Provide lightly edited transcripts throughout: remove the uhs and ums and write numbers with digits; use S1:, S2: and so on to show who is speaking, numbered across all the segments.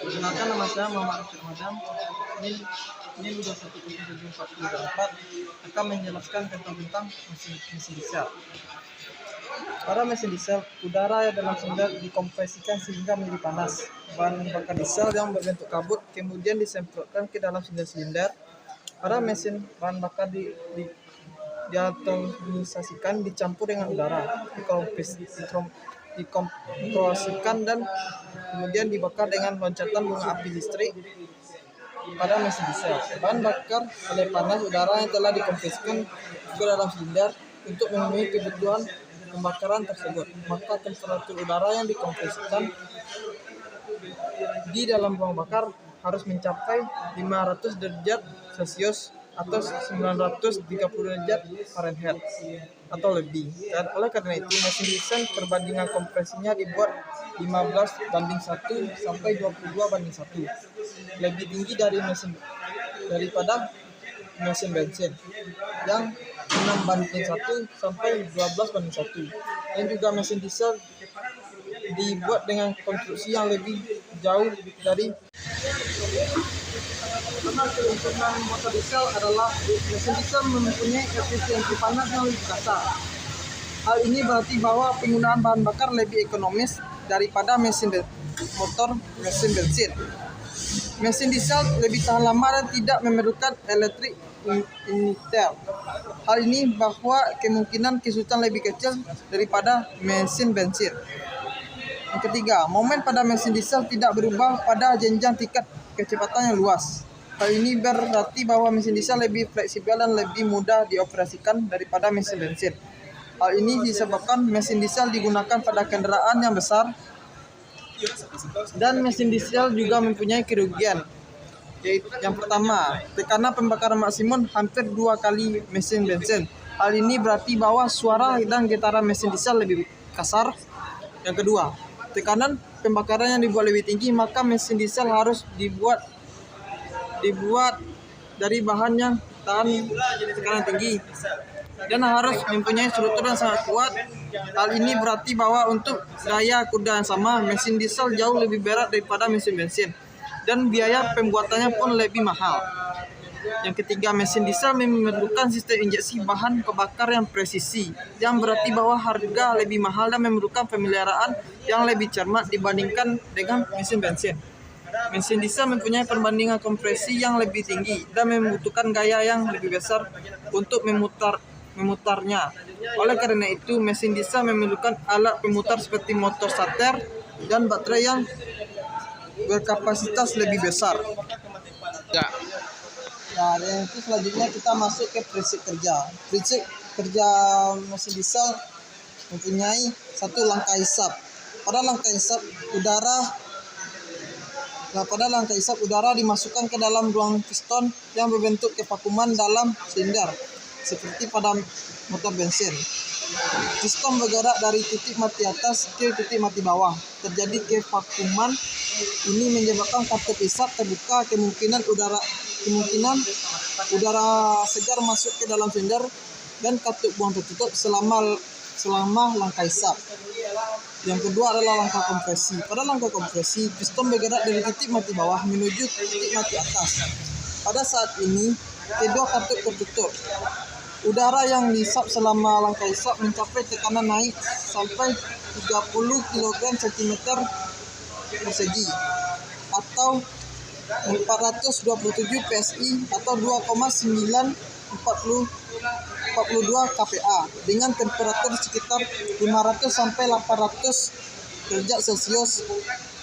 S1: Perkenalkan, nama saya Muhammad Arsyad Ramadan. Ini udah 1.744 akan menjelaskan tentang mesin diesel. Pada mesin diesel, udara yang dalam silinder dikompresikan sehingga menjadi panas. Bahan bakar diesel yang berbentuk kabut kemudian disemprotkan ke dalam silinder. Pada mesin, bahan bakar diatomisasikan, dicampur dengan udara, dikompresikan dan kemudian dibakar dengan loncatan bunga api listrik. Pada mesin diesel, bahan bakar oleh panas udara yang telah dikompresikan ke dalam silinder untuk memenuhi kebutuhan pembakaran tersebut. Maka temperatur udara yang dikompresikan di dalam ruang bakar harus mencapai 500 derajat Celcius atau 930 derajat Fahrenheit atau lebih. Dan oleh karena itu, mesin diesel perbandingan kompresinya dibuat 15:1 sampai 22:1, lebih tinggi daripada mesin bensin yang 6:1 sampai 12:1. Dan juga mesin diesel dibuat dengan konstruksi yang lebih jauh dari. Karena keuntungan motor diesel adalah mesin diesel mempunyai efisiensi panas yang lebih kasar. Hal ini berarti bahwa penggunaan bahan bakar lebih ekonomis daripada mesin bensin. Mesin diesel lebih tahan lama dan tidak memerlukan elektrik injektor. Hal ini bahwa kemungkinan kesulitan lebih kecil daripada mesin bensin. Yang ketiga, momen pada mesin diesel tidak berubah pada jenjang tingkat kecepatan yang luas. Hal ini berarti bahwa mesin diesel lebih fleksibel dan lebih mudah dioperasikan daripada mesin bensin. Hal ini disebabkan mesin diesel digunakan pada kendaraan yang besar, dan mesin diesel juga mempunyai kerugian. Yang pertama, tekanan pembakaran maksimum hampir 2 kali mesin bensin. Hal ini berarti bahwa suara dan getaran mesin diesel lebih kasar. Yang kedua, tekanan pembakaran yang dibuat lebih tinggi, maka mesin diesel harus dibuat dari bahan yang tahan tekanan tinggi dan harus mempunyai struktur yang sangat kuat. Hal ini berarti bahwa untuk daya kuda yang sama, mesin diesel jauh lebih berat daripada mesin bensin dan biaya pembuatannya pun lebih mahal. Yang ketiga, mesin diesel memerlukan sistem injeksi bahan pembakar yang presisi, yang berarti bahwa harga lebih mahal dan memerlukan pemeliharaan yang lebih cermat dibandingkan dengan mesin bensin. Mesin diesel mempunyai perbandingan kompresi yang lebih tinggi dan membutuhkan gaya yang lebih besar untuk memutarnya. Oleh karena itu, mesin diesel memerlukan alat pemutar seperti motor starter dan baterai yang berkapasitas lebih besar. Dan itu selanjutnya kita masuk ke prinsip kerja. Prinsip kerja mesin diesel mempunyai satu langkah hisap. Pada langkah hisap udara dimasukkan ke dalam ruang piston yang berbentuk kevakuman dalam silinder, seperti pada motor bensin. Piston bergerak dari titik mati atas ke titik mati bawah. Terjadi kevakuman ini menyebabkan katup hisap terbuka, kemungkinan udara segar masuk ke dalam silinder, dan katup buang tertutup selama langkah hisap. Yang kedua adalah langkah kompresi. Pada langkah kompresi, piston bergerak dari titik mati bawah menuju titik mati atas. Pada saat ini, kedua katup tertutup. Udara yang dihisap selama langkah hisap mencapai tekanan naik sampai 30 kg/cm persegi atau 427 PSI atau 2,942 kPa dengan temperatur sekitar 500 sampai 800 derajat Celcius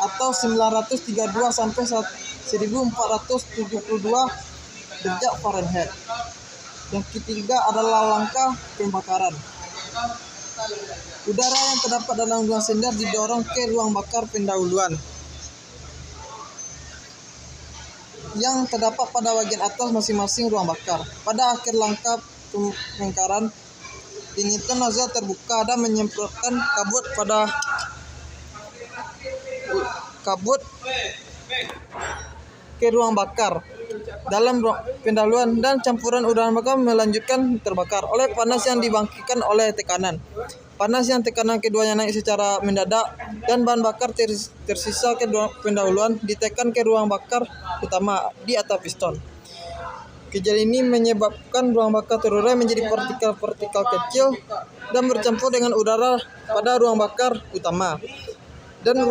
S1: atau 932 sampai 1472 derajat Fahrenheit. Yang ketiga adalah langkah pembakaran. Udara yang terdapat dalam ruang silinder didorong ke ruang bakar pendahuluan yang terdapat pada bagian atas masing-masing ruang bakar. Pada akhir langkah pembakaran, pintu nozzle terbuka dan menyemprotkan kabut ke ruang bakar dalam ruang pendahuluan, dan campuran udara bakar melanjutkan terbakar oleh panas yang dibangkitkan oleh tekanan. panas yang tekanan keduanya naik secara mendadak, dan bahan bakar tersisa ke pendahuluan ditekan ke ruang bakar utama di atas piston. Kejadian ini menyebabkan ruang bakar terurai menjadi partikel-partikel kecil dan bercampur dengan udara pada ruang bakar utama. Dengan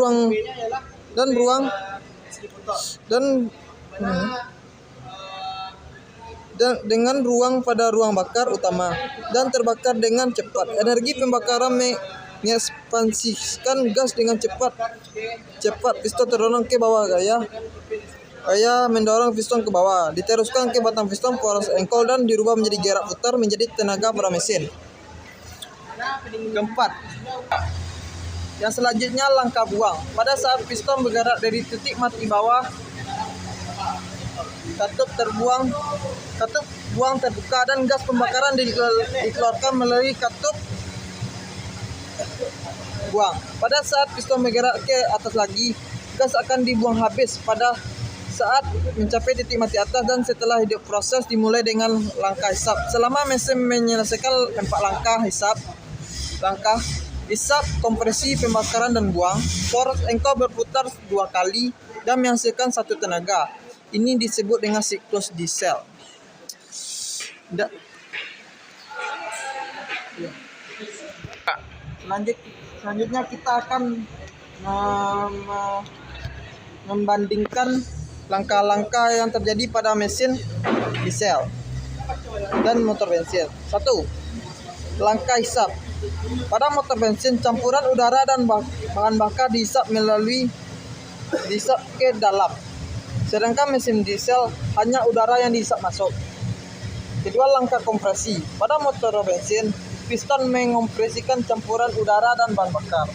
S1: ruang pada ruang bakar utama dan terbakar dengan cepat. Energi pembakaran mengekspansikan gas dengan cepat. Piston terdorong ke bawah, gaya mendorong piston ke bawah, diteruskan ke batang piston poros engkol dan dirubah menjadi gerak putar menjadi tenaga pada mesin. Keempat, yang selanjutnya langkah buang. Pada saat piston bergerak dari titik mati bawah, katup buang terbuka dan gas pembakaran dikeluarkan melalui katup buang. Pada saat piston bergerak ke atas lagi, gas akan dibuang habis pada saat mencapai titik mati atas, dan setelah hidup proses dimulai dengan langkah hisap. Selama mesin menyelesaikan 4 langkah hisap, kompresi, pembakaran, dan buang, poros engkol berputar 2 kali dan menghasilkan 1 tenaga. Ini disebut dengan siklus diesel. Selanjutnya kita akan membandingkan langkah-langkah yang terjadi pada mesin diesel dan motor bensin. 1. Langkah hisap. Pada motor bensin, campuran udara dan bahan bakar dihisap ke dalam. Sedangkan mesin diesel hanya udara yang dihisap masuk. Kedua, langkah kompresi. Pada motor bensin, piston mengompresikan campuran udara dan bahan bakar.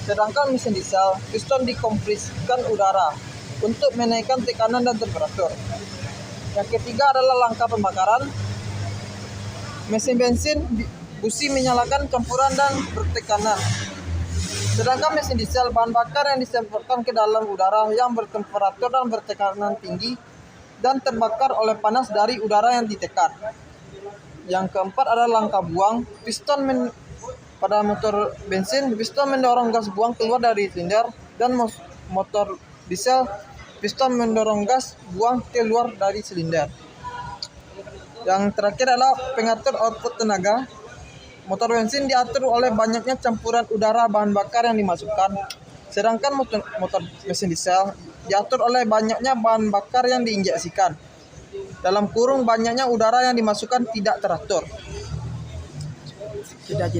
S1: Sedangkan mesin diesel, piston dikompresikan udara untuk menaikkan tekanan dan temperatur. Yang ketiga adalah langkah pembakaran. Mesin bensin, busi menyalakan campuran dan bertekanan. Sedangkan mesin diesel, bahan bakar yang disemprotkan ke dalam udara yang bertemperatur dan bertekanan tinggi dan terbakar oleh panas dari udara yang ditekan. Yang keempat adalah langkah buang. Pada motor bensin, piston mendorong gas buang keluar dari silinder, dan motor diesel, piston mendorong gas buang keluar dari silinder. Yang terakhir adalah pengatur output tenaga. Motor bensin diatur oleh banyaknya campuran udara bahan bakar yang dimasukkan. Sedangkan motor mesin diesel diatur oleh banyaknya bahan bakar yang diinjeksikan. Dalam kurung, banyaknya udara yang dimasukkan tidak teratur. Jeda.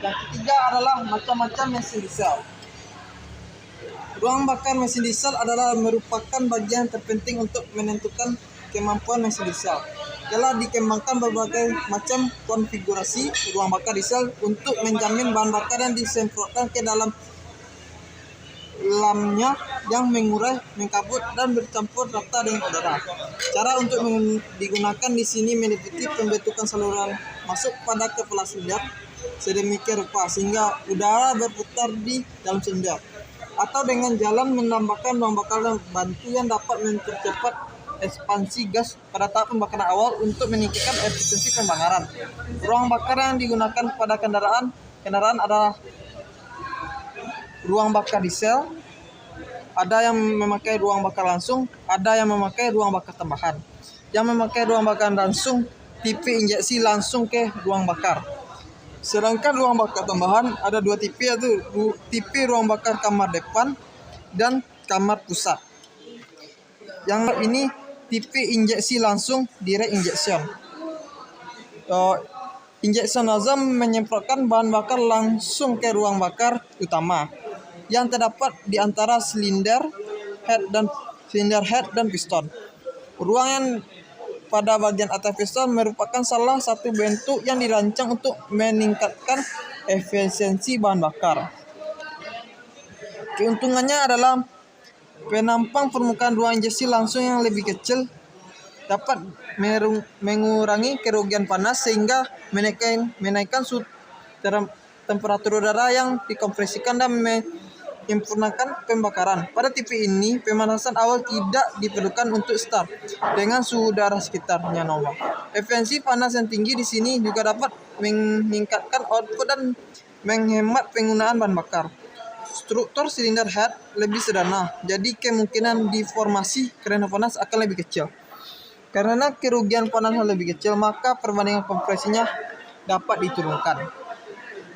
S1: Yang ketiga adalah macam-macam mesin diesel. Ruang bakar mesin diesel adalah merupakan bagian terpenting untuk menentukan kemampuan mesin diesel. Telah dikembangkan berbagai macam konfigurasi ruang bakar diesel untuk menjamin bahan bakar yang disemprotkan ke dalamnya yang mengurai, mengkabut, dan bercampur rata dengan udara. Cara untuk digunakan di sini meliputi pembentukan saluran masuk pada kepala silinder sedemikian rupa sehingga udara berputar di dalam silinder, atau dengan jalan menambahkan ruang bakar bantu yang dapat mempercepat ekspansi gas pada tahap pembakaran awal untuk meningkatkan efisiensi pembakaran. Ruang bakar yang digunakan pada kendaraan adalah ruang bakar diesel. Ada yang memakai ruang bakar langsung, ada yang memakai ruang bakar tambahan. Yang memakai ruang bakar langsung tipe injeksi langsung ke ruang bakar. Sedangkan ruang bakar tambahan ada 2 tipe, yaitu tipe ruang bakar kamar depan dan kamar pusat. Yang ini tipe injeksi langsung, direct injection. Injection nozzle menyemprotkan bahan bakar langsung ke ruang bakar utama yang terdapat di antara silinder head dan piston. Ruang yang pada bagian atas piston merupakan salah satu bentuk yang dirancang untuk meningkatkan efisiensi bahan bakar. Keuntungannya adalah penampang permukaan ruang injeksi langsung yang lebih kecil dapat mengurangi kerugian panas sehingga menaikkan temperatur udara yang dikompresikan dan menyempurnakan pembakaran. Pada tipe ini, pemanasan awal tidak diperlukan untuk start dengan suhu udara sekitarnya normal. Efisiensi panas yang tinggi di sini juga dapat meningkatkan output dan menghemat penggunaan bahan bakar. Struktur silinder head lebih sederhana, jadi kemungkinan deformasi karena panas akan lebih kecil. Karena kerugian panas lebih kecil, maka perbandingan kompresinya dapat diturunkan.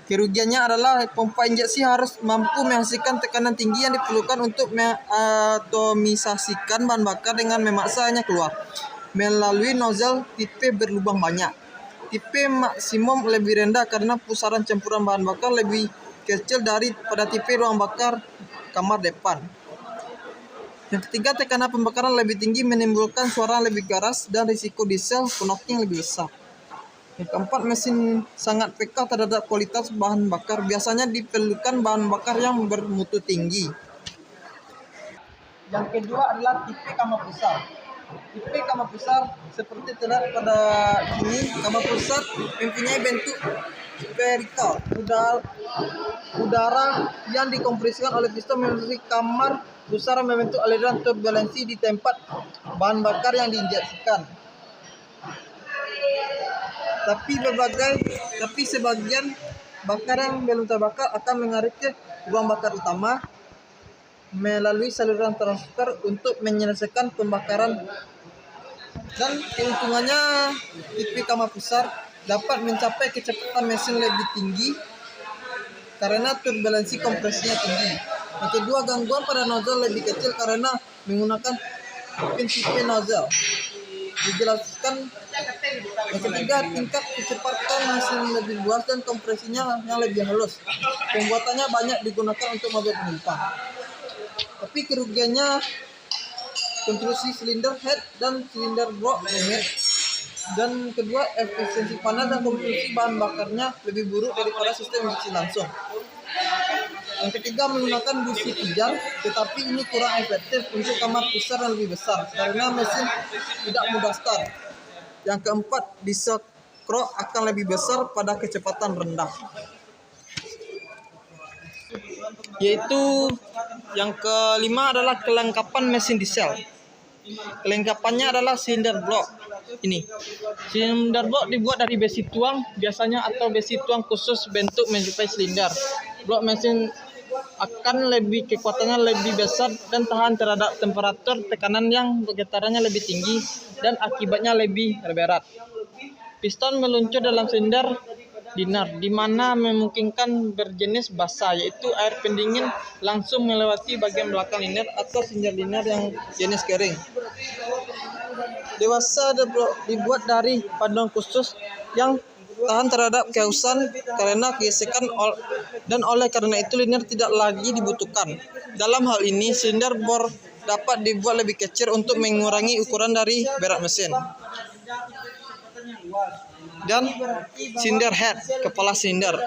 S1: Kerugiannya adalah pompa injeksi harus mampu menghasilkan tekanan tinggi yang diperlukan untuk mengatomisasikan bahan bakar dengan memaksanya keluar melalui nozzle tipe berlubang banyak. Tipe maksimum lebih rendah karena pusaran campuran bahan bakar lebih kecil daripada tipe ruang bakar kamar depan. Yang ketiga, tekanan pembakaran lebih tinggi menimbulkan suara lebih keras dan risiko diesel knocking lebih besar. Yang keempat, mesin sangat peka terhadap kualitas bahan bakar. Biasanya diperlukan bahan bakar yang bermutu tinggi. Yang kedua adalah tipe kamar pusar. Tipe kamar pusar seperti terlihat pada ini, kamar pusar mempunyai bentuk spherical. Udara yang dikompresikan oleh piston melalui kamar pusar membentuk aliran turbulensi di tempat bahan bakar yang diinjeksikan. Tapi sebagian bakar yang belum terbakar akan mengalir ke ruang bakar utama melalui saluran transfer untuk menyelesaikan pembakaran. Dan keuntungannya, tipe kamar pusar dapat mencapai kecepatan mesin lebih tinggi karena turbulensi kompresinya tinggi. Yang kedua, gangguan pada nozzle lebih kecil karena menggunakan tipe nozzle. Dijelaskan. Yang ketiga, tingkat kecepatan mesin lebih luas dan kompresinya yang lebih halus. Pembuatannya banyak digunakan untuk mobil penumpang. Tapi kerugiannya, konstruksi silinder head dan silinder block rumit. Dan kedua, efisiensi panas dan konstruksi bahan bakarnya lebih buruk daripada sistem injeksi langsung. Yang ketiga, menggunakan busi pijar, tetapi ini kurang efektif untuk kamar pusar yang lebih besar karena mesin tidak mudah start. Yang keempat, diesel crock akan lebih besar pada kecepatan rendah. Yaitu yang kelima adalah kelengkapan mesin diesel. Kelengkapannya adalah silinder block. Ini silinder block dibuat dari besi tuang biasanya atau besi tuang khusus bentuk menyerupai silinder. Blok mesin akan kekuatannya lebih besar dan tahan terhadap temperatur tekanan yang getarannya lebih tinggi dan akibatnya lebih berat. Piston meluncur dalam silinder liner, di mana memungkinkan berjenis basah, yaitu air pendingin langsung melewati bagian belakang liner atau silinder liner yang jenis kering. Dewasa dibuat dari paduan khusus yang tahan terhadap kehausan karena gesekan dan oleh karena itu liner tidak lagi dibutuhkan. Dalam hal ini, silinder bor dapat dibuat lebih kecil untuk mengurangi ukuran dari berat mesin. Dan silinder head, kepala silinder.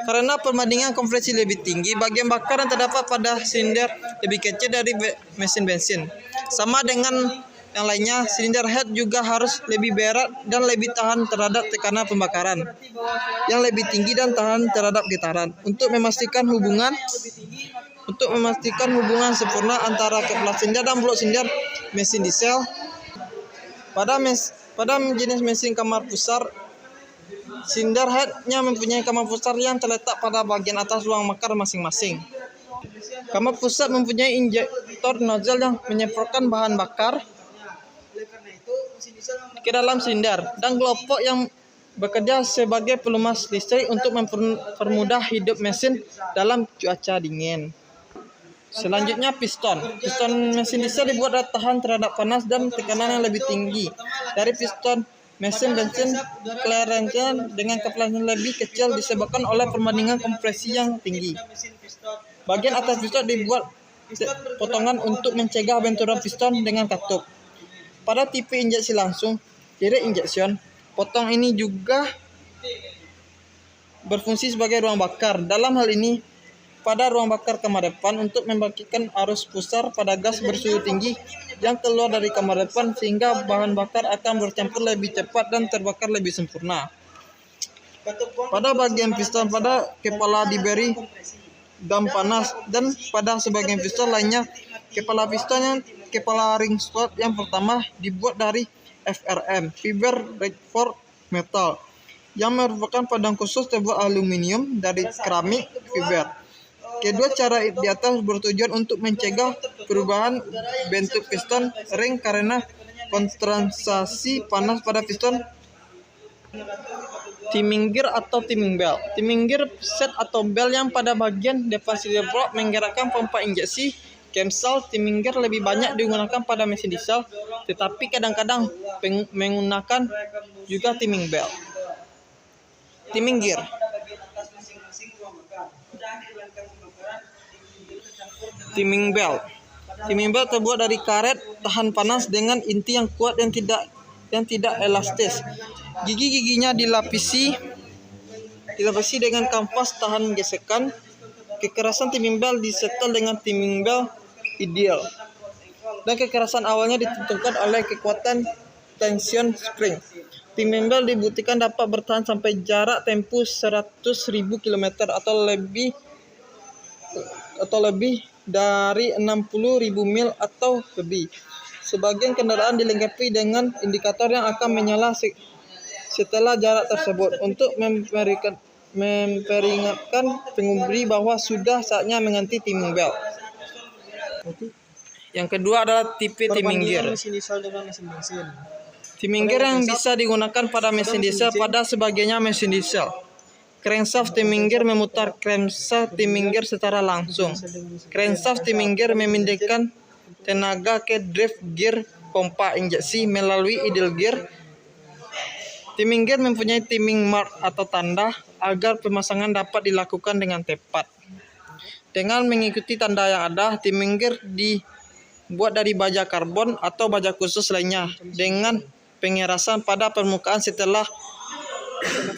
S1: Karena perbandingan kompresi lebih tinggi, bagian bakar yang terdapat pada silinder lebih kecil dari mesin bensin. Sama dengan yang lainnya, silinder head juga harus lebih berat dan lebih tahan terhadap tekanan pembakaran yang lebih tinggi dan tahan terhadap getaran. Untuk memastikan hubungan sempurna antara kepala silinder dan blok silinder mesin diesel, pada jenis mesin kamar pusar, silinder head-nya mempunyai kamar pusar yang terletak pada bagian atas ruang bakar masing-masing. Kamar pusar mempunyai injektor nozzle yang menyemprotkan bahan bakar ke dalam silinder dan gelopok yang bekerja sebagai pelumas listrik untuk mempermudah hidup mesin dalam cuaca dingin. Selanjutnya, piston. Piston mesin diesel dibuat tahan terhadap panas dan tekanan yang lebih tinggi dari piston mesin bensin. Clearance dengan kecepatan lebih kecil disebabkan oleh perbandingan kompresi yang tinggi. Bagian atas piston dibuat potongan untuk mencegah benturan piston dengan katup. Pada tipe injeksi langsung, direct injection, potong ini juga berfungsi sebagai ruang bakar. Dalam hal ini, pada ruang bakar kamar depan untuk membangkitkan arus pusar pada gas bersuhu tinggi yang keluar dari kamar depan sehingga bahan bakar akan bercampur lebih cepat dan terbakar lebih sempurna. Pada bagian piston pada kepala diberi dam panas, dan pada sebagian piston lainnya kepala ring slot yang pertama dibuat dari FRM, fiber reinforced metal, yang merupakan padang khusus terbuat aluminium dari keramik fiber. Kedua cara di atas bertujuan untuk mencegah perubahan bentuk piston ring karena konsentrasi panas pada piston. Timing gear atau timing belt. Timing gear set atau bel yang pada bagian depan cylinder block menggerakkan pompa injeksi camshaft. Timing gear lebih banyak digunakan pada mesin diesel, tetapi kadang-kadang menggunakan juga timing belt. Timing gear. Timing belt. Timing belt terbuat dari karet tahan panas dengan inti yang kuat dan tidak elastis. Gigi-giginya dilapisi dengan kanvas tahan gesekan. Kekerasan timing belt disetel dengan timing belt ideal, dan kekerasan awalnya ditentukan oleh kekuatan tension spring. Timing belt dibuktikan dapat bertahan sampai jarak tempuh 100.000 km atau lebih dari 60.000 mil atau lebih. Sebagian kendaraan dilengkapi dengan indikator yang akan menyala setelah jarak tersebut untuk memperingatkan pengemudi bahwa sudah saatnya mengganti timing belt. Yang kedua adalah tipe timing gear. Timing gear yang bisa digunakan pada mesin diesel pada sebagiannya mesin diesel. Crankshaft timing gear memutar crankshaft timing gear secara langsung. Crankshaft timing gear memindahkan tenaga ke drive gear pompa injeksi melalui idle gear. Timing gear mempunyai timing mark atau tanda agar pemasangan dapat dilakukan dengan tepat. Dengan mengikuti tanda yang ada, timing gear dibuat dari baja karbon atau baja khusus lainnya dengan pengerasan pada permukaan setelah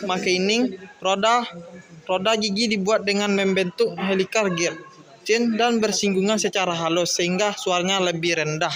S1: machining. Roda gigi dibuat dengan membentuk helical gear chain dan bersinggungan secara halus sehingga suaranya lebih rendah.